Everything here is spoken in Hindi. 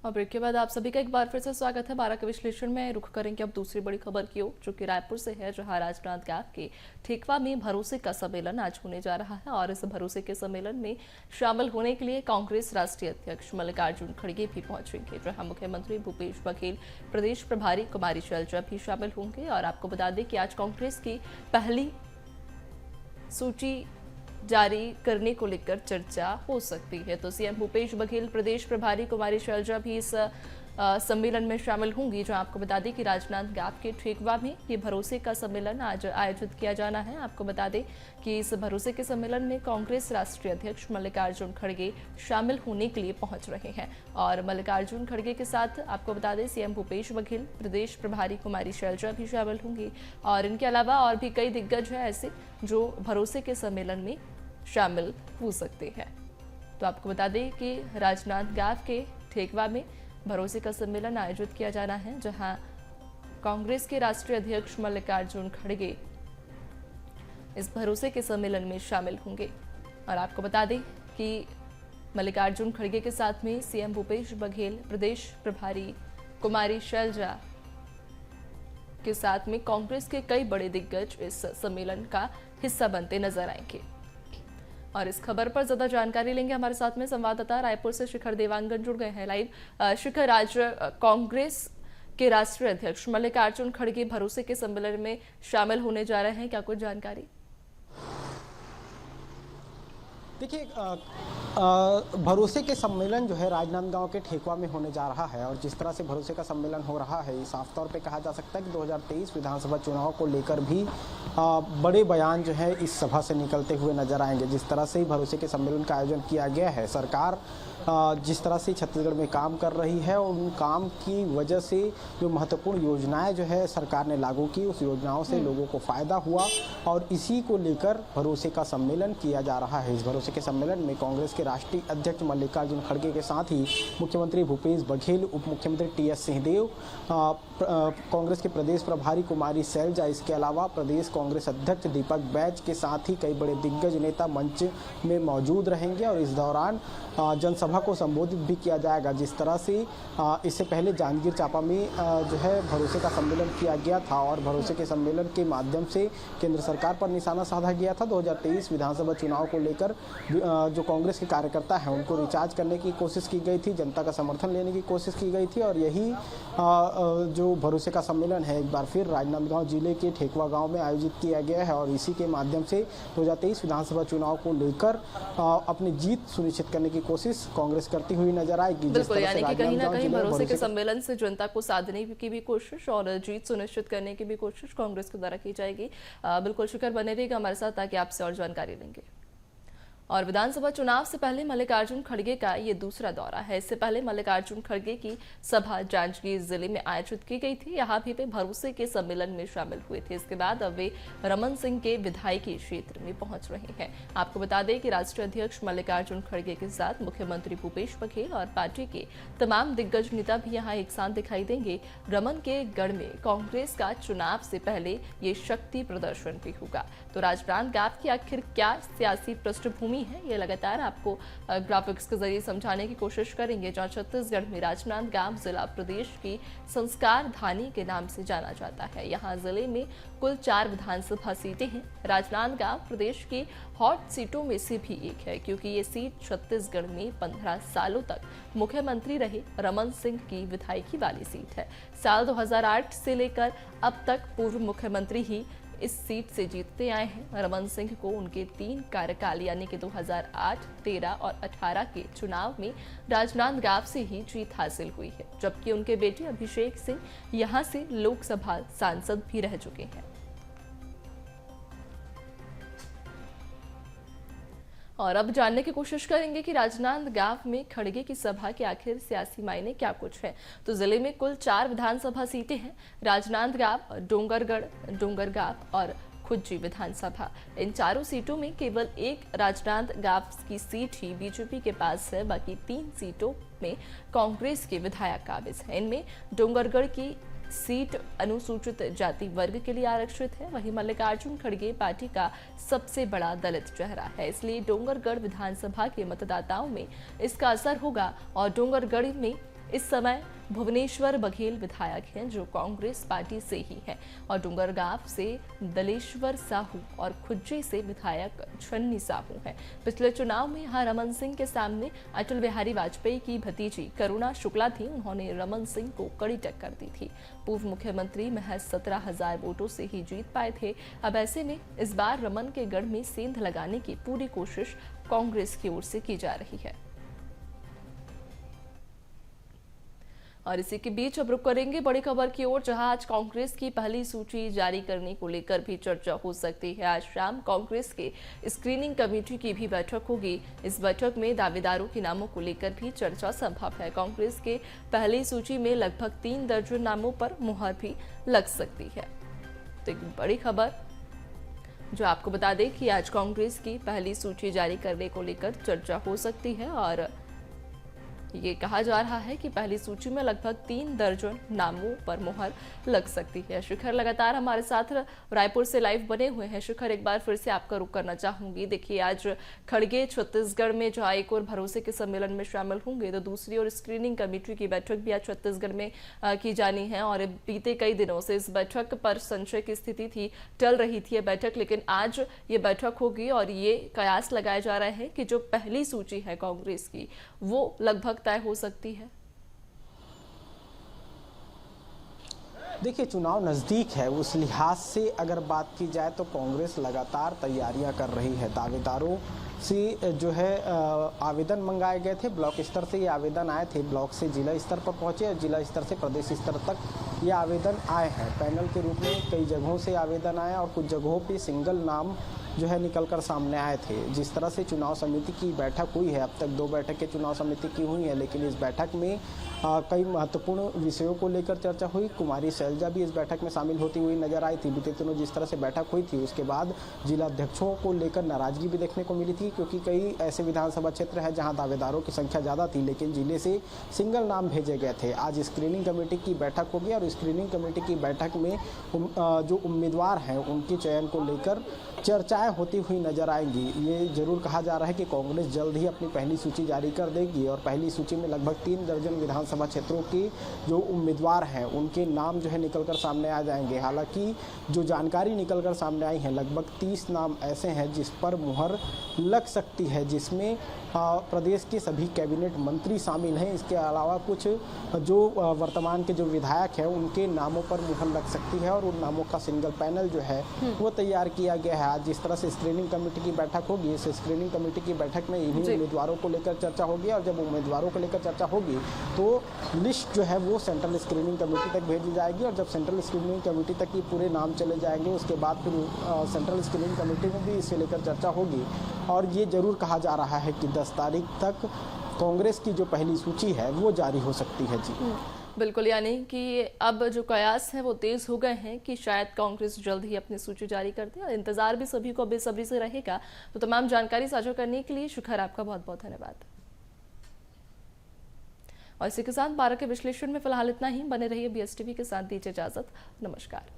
और ब्रेक के बाद आप सभी का एक बार फिर से स्वागत है 12 के विश्लेषण में। रुख करेंगे अब दूसरी बड़ी खबर की ओर, जो कि रायपुर से है, जहां राजनांद गांव के ठेकवा में भरोसे का सम्मेलन आज होने जा रहा है। और इस भरोसे के सम्मेलन में शामिल होने के लिए कांग्रेस राष्ट्रीय अध्यक्ष मल्लिकार्जुन खड़गे भी पहुंचेंगे, जहां मुख्यमंत्री भूपेश बघेल, प्रदेश प्रभारी कुमारी शैलजा भी शामिल होंगे। और आपको बता दें कि आज कांग्रेस की पहली सूची जारी करने को लेकर चर्चा हो सकती है। तो सीएम भूपेश बघेल, प्रदेश प्रभारी कुमारी शैलजा भी इस सम्मेलन में शामिल होंगी। जो आपको बता दें कि राजनांद गांव के ठेकवा में ये भरोसे का सम्मेलन आज आयोजित किया जाना है। आपको बता दें कि इस भरोसे के सम्मेलन में कांग्रेस राष्ट्रीय अध्यक्ष मल्लिकार्जुन खड़गे शामिल होने के लिए पहुंच रहे हैं। और मल्लिकार्जुन खड़गे के साथ आपको बता दें सीएम भूपेश बघेल, प्रदेश प्रभारी कुमारी शैलजा भी शामिल होंगी। और इनके अलावा और भी कई दिग्गज हैं ऐसे जो भरोसे के सम्मेलन में शामिल हो सकते हैं। तो आपको बता दें कि राजनांद गांव के ठेकवा में भरोसे का सम्मेलन आयोजित किया जाना है, जहां कांग्रेस के राष्ट्रीय अध्यक्ष मल्लिकार्जुन खड़गे इस भरोसे के सम्मेलन में शामिल होंगे। और आपको बता दें कि मल्लिकार्जुन खड़गे के साथ में सीएम भूपेश बघेल, प्रदेश प्रभारी कुमारी शैलजा के साथ में कांग्रेस के कई बड़े दिग्गज इस सम्मेलन का हिस्सा बनते नजर आएंगे। और इस खबर पर ज्यादा जानकारी लेंगे, हमारे साथ में संवाददाता रायपुर से शिखर देवांगन जुड़ गए हैं लाइव। शिखर, आज कांग्रेस के राष्ट्रीय अध्यक्ष मल्लिकार्जुन खड़गे भरोसे के सम्मेलन में शामिल होने जा रहे हैं, क्या कुछ जानकारी? देखिए, भरोसे के सम्मेलन जो है राजनांदगांव के ठेकवा में होने जा रहा है। और जिस तरह से भरोसे का सम्मेलन हो रहा है, साफ तौर पे कहा जा सकता है कि 2023 विधानसभा चुनाव को लेकर भी बड़े बयान जो है इस सभा से निकलते हुए नजर आएंगे। जिस तरह से भरोसे के सम्मेलन का आयोजन किया गया है, सरकार जिस तरह से छत्तीसगढ़ में काम कर रही है, उन काम की वजह से जो महत्वपूर्ण योजनाएं जो है सरकार ने लागू की, उस योजनाओं से लोगों को फायदा हुआ और इसी को लेकर भरोसे का सम्मेलन किया जा रहा है। इस भरोसे के सम्मेलन में कांग्रेस के राष्ट्रीय अध्यक्ष मल्लिकार्जुन खड़गे के साथ ही मुख्यमंत्री भूपेश बघेल, उप मुख्यमंत्री टी.एस. सिंहदेव, कांग्रेस के प्रदेश प्रभारी कुमारी शैलजा, इसके अलावा प्रदेश कांग्रेस अध्यक्ष दीपक बैज के साथ ही कई बड़े दिग्गज नेता मंच में मौजूद रहेंगे। और इस दौरान जनसभा को संबोधित भी किया जाएगा। जिस तरह से इससे पहले जांजगीर चांपा में जो है भरोसे का सम्मेलन किया गया था और भरोसे के सम्मेलन के माध्यम से केंद्र सरकार पर निशाना साधा गया था। 2023 विधानसभा चुनाव को लेकर जो कांग्रेस के कार्यकर्ता हैं उनको रिचार्ज करने की कोशिश की गई थी, जनता का समर्थन लेने की कोशिश की गई थी। और यही जो भरोसे का सम्मेलन है एक बार फिर राजनांदगांव जिले के ठेकवा गाँव में आयोजित किया गया है। और इसी के माध्यम से 2023 विधानसभा चुनाव को लेकर अपनी जीत सुनिश्चित करने की कोशिश कांग्रेस करती हुई नजर आएगी। बिल्कुल, यानी कि कहीं ना कहीं भरोसे के सम्मेलन से जनता को साधने की भी कोशिश और जीत सुनिश्चित करने की भी कोशिश कांग्रेस के द्वारा की जाएगी। बिल्कुल शिखर, बने रहिएगा हमारे साथ ताकि आपसे और जानकारी लेंगे। और विधानसभा चुनाव से पहले मल्लिकार्जुन खड़गे का ये दूसरा दौरा है। इससे पहले मल्लिकार्जुन खड़गे की सभा जांजगीर जिले में आयोजित की गई थी, यहाँ भी वे भरोसे के सम्मेलन में शामिल हुए थे। इसके बाद अब वे रमन सिंह के विधायकी क्षेत्र में पहुंच रहे हैं। आपको बता दें कि राष्ट्रीय अध्यक्ष मल्लिकार्जुन खड़गे के साथ मुख्यमंत्री भूपेश बघेल और पार्टी के तमाम दिग्गज नेता भी यहाँ एक साथ दिखाई देंगे। रमन के गढ़ में कांग्रेस का चुनाव से पहले ये शक्ति प्रदर्शन भी होगा। तो राजनांद गांव की आखिर क्या सियासी पृष्ठभूमि है, ये लगातार आपको ग्राफिक्स के जरिए समझाने की कोशिश करेंगे। जहां छत्तीसगढ़ में राजनांदगांव जिला प्रदेश की संस्कार धानी के नाम से जाना जाता है। यहां जिले में कुल 4 विधानसभा सीटें हैं। राजनांदगांव प्रदेश की हॉट सीटों में से भी एक है, क्योंकि ये सीट छत्तीसगढ़ में 15 सालों तक मुख्यमंत्री रहे रमन सिंह की विधायकी वाली सीट है। साल 2008 से लेकर अब तक पूर्व मुख्यमंत्री ही इस सीट से जीतते आए हैं। रमन सिंह को उनके 3 कार्यकाल यानी कि 2008, 13 और 18 के चुनाव में राजनांदगांव से ही जीत हासिल हुई है, जबकि उनके बेटे अभिषेक सिंह यहां से लोकसभा सांसद भी रह चुके हैं। और अब जानने की कोशिश करेंगे कि राजनांदगांव में खड़गे की सभा के आखिर सियासी मायने क्या कुछ है। तो जिले में कुल 4 विधानसभा सीटें हैं, राजनांदगांव, डोंगरगढ़, डोंगरगांव और खुज्जी विधानसभा। इन चारों सीटों में केवल एक राजनांदगांव की सीट ही बीजेपी के पास है, बाकी 3 सीटों में कांग्रेस के विधायक काबिज हैं। इनमें डोंगरगढ़ की सीट अनुसूचित जाति वर्ग के लिए आरक्षित है। वहीं मल्लिकार्जुन खड़गे पार्टी का सबसे बड़ा दलित चेहरा है, इसलिए डोंगरगढ़ विधानसभा के मतदाताओं में इसका असर होगा और डोंगरगढ़ में इस समय भुवनेश्वर बघेल विधायक हैं जो कांग्रेस पार्टी से ही हैं और डूंगरगांव से दलेश्वर साहू और खुज्जी से विधायक छन्नी साहू हैं। पिछले चुनाव में यहाँ रमन सिंह के सामने अटल बिहारी वाजपेयी की भतीजी करुणा शुक्ला थी। उन्होंने रमन सिंह को कड़ी टक्कर दी थी। पूर्व मुख्यमंत्री महज 17,000 वोटों से ही जीत पाए थे। अब ऐसे में इस बार रमन के गढ़ में सेंध लगाने की पूरी कोशिश कांग्रेस की ओर से की जा रही है। और इसी के बीच अब रुक करेंगे बड़ी खबर की ओर, जहां आज कांग्रेस की पहली सूची जारी करने को लेकर भी चर्चा हो सकती है। आज शाम कांग्रेस के स्क्रीनिंग कमेटी की भी बैठक होगी। इस बैठक में दावेदारों के नामों को लेकर भी चर्चा संभव है। कांग्रेस के पहली सूची में लगभग 3 दर्जन नामों पर मुहर भी लग सकती है। तो एक बड़ी खबर जो आपको बता दें कि आज कांग्रेस की पहली सूची जारी करने को लेकर चर्चा हो सकती है और ये कहा जा रहा है कि पहली सूची में लगभग 3 दर्जन नामों पर मुहर लग सकती है। शिखर लगातार हमारे साथ रायपुर से लाइव बने हुए हैं। शिखर, एक बार फिर से आपका रुख करना चाहूंगी। देखिए, आज खड़गे छत्तीसगढ़ में जहां एक और भरोसे के सम्मेलन में शामिल होंगे, तो दूसरी ओर स्क्रीनिंग कमेटी की बैठक भी आज छत्तीसगढ़ में की जानी है और बीते कई दिनों से इस बैठक पर संशय की स्थिति थी, टल रही थी ये बैठक, लेकिन आज ये बैठक होगी और ये कयास लगाए जा रहे हैं कि जो पहली सूची है कांग्रेस की वो लगभग तय हो सकती है। देखिए, चुनाव नज़दीक है, उस लिहाज से अगर बात की जाए तो कांग्रेस लगातार तैयारियां कर रही है। दावेदारों से जो है आवेदन मंगाए गए थे, ब्लॉक स्तर से ये आवेदन आए थे, ब्लॉक से जिला स्तर पर पहुंचे और जिला स्तर से प्रदेश स्तर तक ये आवेदन आए हैं। पैनल के रूप में कई जगहों से आवेदन आए और कुछ जगहों पे सिंगल नाम जो है निकलकर सामने आए थे। जिस तरह से चुनाव समिति की बैठक हुई है, अब तक 2 बैठकें चुनाव समिति की हुई है, लेकिन इस बैठक में कई महत्वपूर्ण विषयों को लेकर चर्चा हुई। कुमारी शैलजा भी इस बैठक में शामिल होती हुई नजर आई थी। बीते दिनों जिस तरह से बैठक हुई थी उसके बाद जिला अध्यक्षों को लेकर नाराजगी भी देखने को मिली थी, क्योंकि कई ऐसे विधानसभा क्षेत्र हैं जहां दावेदारों की संख्या ज़्यादा थी लेकिन जिले से सिंगल नाम भेजे गए थे। आज स्क्रीनिंग कमेटी की बैठक होगी और स्क्रीनिंग कमेटी की बैठक में जो उम्मीदवार हैं उनके चयन को लेकर चर्चाएं होती हुई नजर आएंगी। ये जरूर कहा जा रहा है कि कांग्रेस जल्द ही अपनी पहली सूची जारी कर देगी और पहली सूची में लगभग 3 दर्जन विधानसभा क्षेत्रों के जो उम्मीदवार हैं उनके नाम जो है निकलकर सामने आ जाएंगे। हालांकि जो जानकारी निकलकर सामने आई है, लगभग 30 नाम ऐसे हैं जिस पर मुहर लग सकती है, जिसमें प्रदेश के सभी कैबिनेट मंत्री शामिल हैं। इसके अलावा कुछ जो वर्तमान के जो विधायक हैं उनके नामों पर मुहर लग सकती है और उन नामों का सिंगल पैनल जो है वो तैयार किया गया है। आज जिस तरह से स्क्रीनिंग कमेटी की बैठक होगी, इस स्क्रीनिंग कमेटी की बैठक में इन्हीं उम्मीदवारों को लेकर चर्चा होगी और जब उम्मीदवारों को लेकर चर्चा होगी तो लिस्ट जो है वो सेंट्रल स्क्रीनिंग कमेटी तक भेजी जाएगी और जब सेंट्रल स्क्रीनिंग कमेटी तक ये पूरे नाम चले जाएंगे उसके बाद फिर सेंट्रल स्क्रीनिंग कमेटी में भी इसे लेकर चर्चा होगी। और ये जरूर कहा जा रहा है कि 10 तारीख तक कांग्रेस की जो पहली सूची है वो जारी हो सकती है। जी बिल्कुल, यानी कि अब जो कयास हैं वो तेज हो गए हैं कि शायद कांग्रेस जल्द ही अपनी सूची जारी कर दे और इंतजार भी सभी को बेसब्री से रहेगा। तो तमाम जानकारी साझा करने के लिए शिखर, आपका बहुत बहुत धन्यवाद। और इसी के साथ 12 के विश्लेषण में फिलहाल इतना ही। बने रहिए BSTV के साथ, दीजिए इजाजत। नमस्कार।